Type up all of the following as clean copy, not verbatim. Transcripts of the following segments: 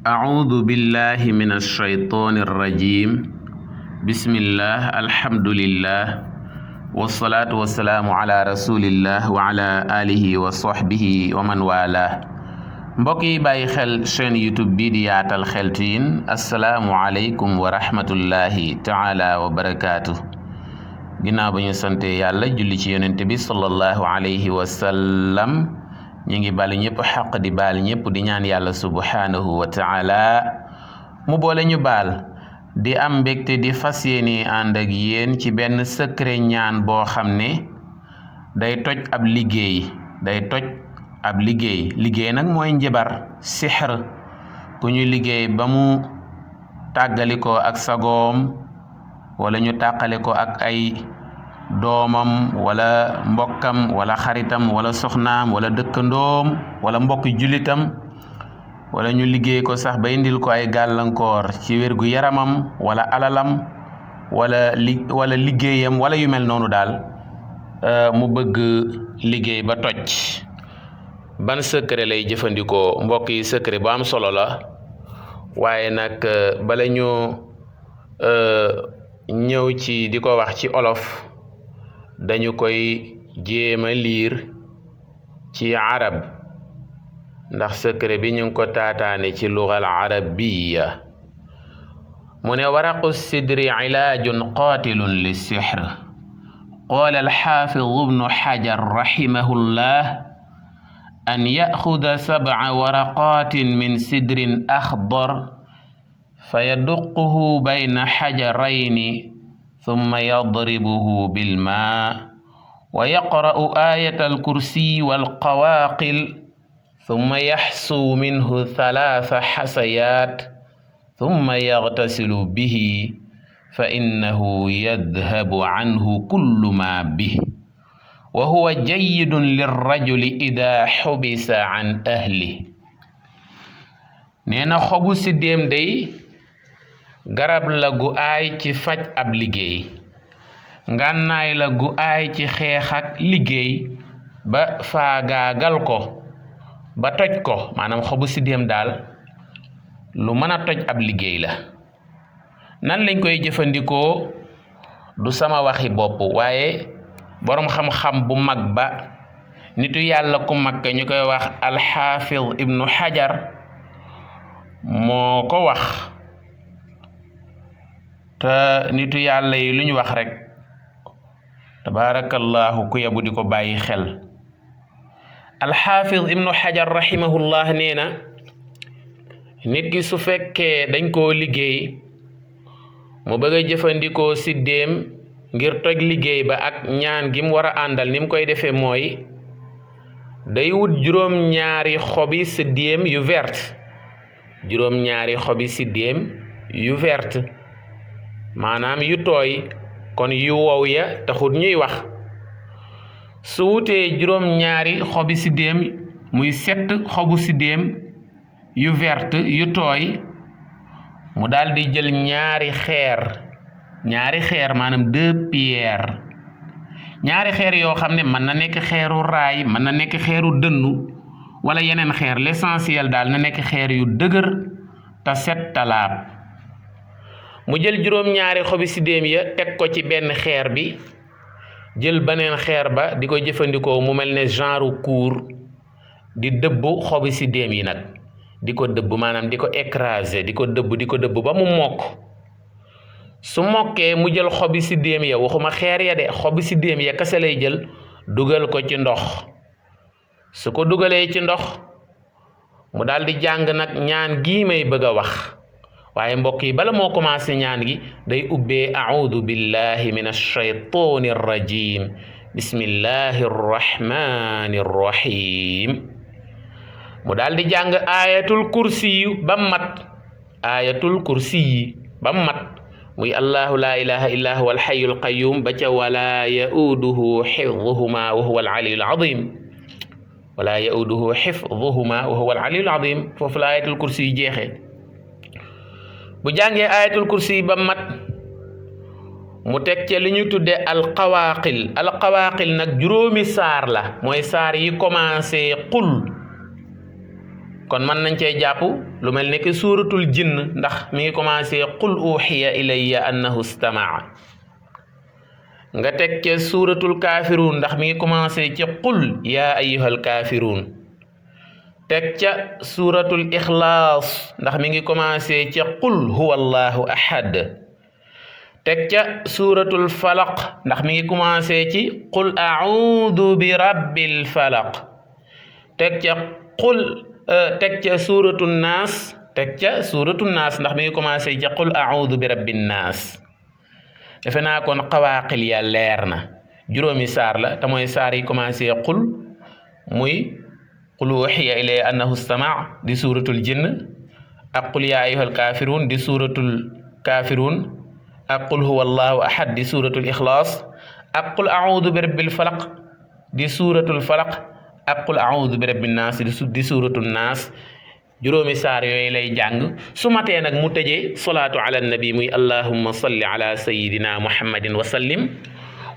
أعوذ بالله من الشيطان الرجيم بسم الله الحمد لله والصلاة والسلام على رسول الله وعلى آله وصحبه ومن والاه mbokk yi bàyyi xel chaîne YouTube bi di Yaatal Xeltiin assalaamu aleykum wa rahmatullahi taala wa barakaatu ginnaaw ba ñu sante yàlla julli ci yonent bi sallallahu alayhi wa sallam ñi ngi bal ñëpp xaq di baal ñëpp di ñaan yàlla subhanahu wa taala mu boole ñu baal di am mbégte di fas yéene ànd ak yéen ci benn secret ñaan boo xam ne day toj ab liggéey liggéey nag mooy njibar sixr ku ñu liggéey ba mu tàggalikoo ak sagoom wala ñu tàqale ko ak ay doomam wala mbokkam wala xaritam wala soxnaam wala dëkkandoom wala mbokki jullitam wala ñu liggéey ko sax ba indil ko ay gàllankoor ci wérgu yaramam wala alalam wala liggéeyam wala yu mel noonu daal mu bëgg liggéey ba toj ban secret lay jëfandikoo mbokk yi secret bu am solo la waaye nag bala ñu ñëw ci di ko wax ci olof dañu koy jéema liir ci arab ndax secret bi ñu ngi ko taataane ci lugal arabiya mu ne waraqu sidri ilaajun qatilun lissixr qaala alxaafid ibnu xajar rahimahullah an yaxuda sabca waraqaatin min sidrin axdar fa yaduquhu bayna xajarayni summa yadribuhu bilmaa wa yaqra'u aayata alkursiy walqawaaqil summa yaxsuu minhu salaasa xasayaat summa yagtasilu bihi fa innahu yadhabu canhu kullu maa bihi wa huwa jayyidun lirrajuli idaa xubisa can ahlihi nee na xobu siddéem day garab la gu aay ci faj ab liggéey ngànnaay la gu aay ci xeex ak liggéey ba faagaagal ko ba toj ko maanaam xobu siddéem daal lu mën a toj ab liggéey la nan lañ koy jëfandikoo du sama waxi bopp waaye boroom xam-xam bu mag ba nitu yàlla ku mag ñu koy wax alxaafid ibnu xajar moo ko wax te nitu yàlla yi lu ñu wax rek tabarakallahu ku yabu di ko bàyyi xel alxaafid ibnu xajar rahimahullah nee na nit ki su fekkee dañ koo liggéey mu bëgg a jëfandikoo siddéem ngir toj liggéey ba ak ñaan gi mu war a àndal ni mu koy defee mooy day wut juróom-ñaari xobi siddéem yu verte maanaam yu tooy kon yu wow ya taxut ñuy wax su wutee juróom-ñaari xobi siddéem muy 7 xobu siddéem yu verte yu tooy mu daal di jël ñaari xeer maanaam 2 pierres ñaari xeer yoo xam ne mën na nekk xeeru raay mën na nekk xeeru dënnu wala yeneen xeer l'essentiel daal na nekk xeer yu dëgër te set talaab mu jël juróom-ñaari xobi siddéem ya teg ko ci benn xeer bi jël beneen xeer ba di ko jëfandikoo mu mel ne genre kuur di dëbb xobi siddéem yi nag di ko dëbb maanaam di ko écraser di ko dëbb ba mu mokk su mokkee mu jël xobi siddéem ya waxuma xeer ya de xobi siddéem ya kese lay jël dugal ko ci ndox su ko dugalee ci ndox mu daal di jàng nag ñaan gii may bëgg a wax waaye mbokk yi bala moo commencé ñaan gi day ubbee a'uudu billahi min ash-shaytaani ar-rajiim bismillahi arrahmani arrahim mu daal di jàng ayatul kursi ba mat muy allahu la ilaha illa huwa alhayyul qayyum ba ca wala yauduhu xifduhuma wa huwa al-aliyyul azim foofu la ayatul kursi yi jeexee bu jàngee ayatul kursi ba mat mu teg ca li ñu tudde alqawaaqil nag juróomi saar la mooy saar yi commencé kon mën nañ cey jàpp lu mel ne ki suuratul jinn ndax mi ngi commencé qul uxiya ilayya annahu istamaa nga teg ca suuratul kaafiruun ndax mi ngi commencé ci qul yaa ayyuhal kaafiruun teg ca suuratul ixlaas ndax mi ngi commencé ci qul huwa allahu ahad teg ca suuratul falaq ndax mi ngi commencé ci qul a'uudu bi rabbil falaq teg ca suuratul naas ndax mi ngi commencé ci qul a'uudu bi rabbin naas defe naa kon qawaaqil ya leer na juróomi saar la te mooy saar yi commencé qul muy qul uxiya ilayya annahu istamaa di suuratul jinn ak qul yaa ayyuhal kaafiruun di suuratul kaafiruun ak qul huwa allahu ahad di suuratul ixlaas ak qul a'uudu bi rabbil falaq di suuratul falaq ak qul a'uudu bi rabbin naas di suuratul naas juróomi saar yooyu lay jàng su matee nag mu tëjee salaatu ala nabi muy allahumma salli ala sayidina muhammadin wa sallim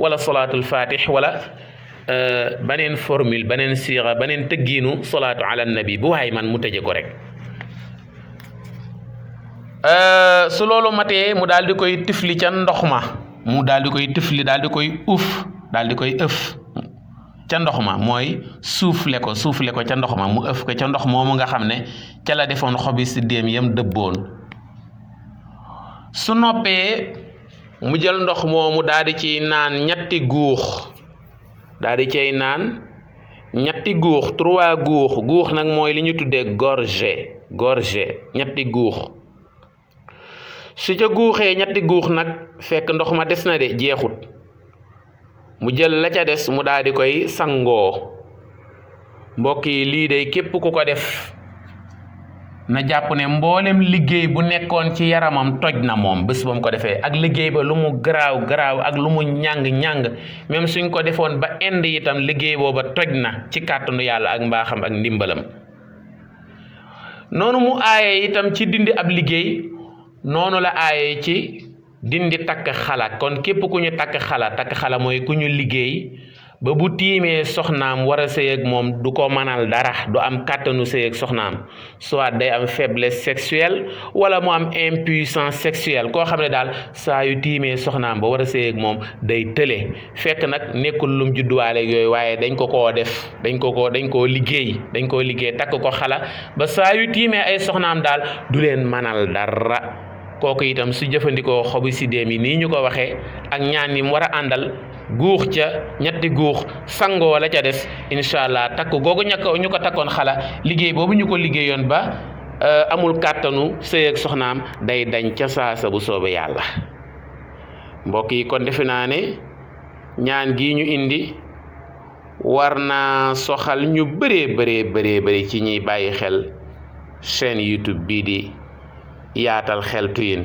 wala salaatul fatih wala beneen formule beneen siira beneen tëggiinu salaatu ala nabi bu waay man mu tëje ko rek su loolu matee mu daal di koy tifli ca ndox ma mu daal di koy tifli daal di koy daal di koy ëf ca ndox ma mooy suufle ko ca ndox ma mu ëf ko ca ndox moomu nga xam ne ca la defoon xobi si déem yam dëbboon su noppee mu jël ndox moomu daal di ciy naan ñetti guux daal di cay naan ñetti guux 3 guux nag mooy li ñu tuddee gorgée ñetti guux su ca guuxee ñetti guux nag fekk ndox ma des na de jeexut mu jël la ca des mu daal di koy sangoo mbokk yi lii de képp ku ko def na jàpp ne mboolem liggéey bu nekkoon ci yaramam toj na moom bés ba mu ko defee ak liggéey ba lu mu garaaw ak lu mu ñàng même suñ ko defoon ba indi itam liggéey booba toj na ci kàttanu yàlla ak mbaaxam ak ndimbalam noonu mu aaye itam ci dindi ab liggéey noonu la aaye ci dindi takk xala kon képp ku ñu takk xala mooy ku ñu liggéey ba bu tiimee soxnaam war a sëy ak moom du ko mënal dara du am kàttanu sëy ak soxnaam soit day am faiblesse sexuelle wala mu am impuissance sexuelle koo xam ne daal saa yu tiimee soxnaam ba war a sëy ak moom day tële fekk nag nekkul lum judduwaale yooyu waaye dañ koo liggéey takk ko xala ba saa yu tiimee ay soxnaam daal du leen mënal dara kooku itam su jëfandikoo xobu sidéem yi nii ñu ko waxee ak ñaan yi mu war a àndal guux ca ñetti guux sangoo la ca des incha allah takk googu ñu ko takkoon xala liggéey boobu ñu ko liggéeyoon ba amul kàttanu sëy ak soxnaam day dañ ca saasa bu soobee yàlla mbokk yi kon defe naa ne ñaan gi ñu indi war naa soxal ñu bëree ci ñuy bàyyi xel chaîne YouTube bii di yaatal xeltu yin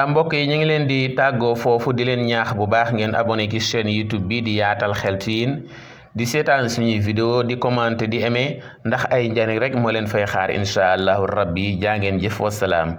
mbokk yi ñu ngi leen di tàggoo foofu di leen ñaax bu baax ngeen abonné ci chaîne YouTube bi di yaatal xeltu yin di seetaan suñuy vidéo di commenter di aimer ndax ay njariñ rek moo leen fay xaar incha allahu rabbi jaa ngeen jëf wasalaam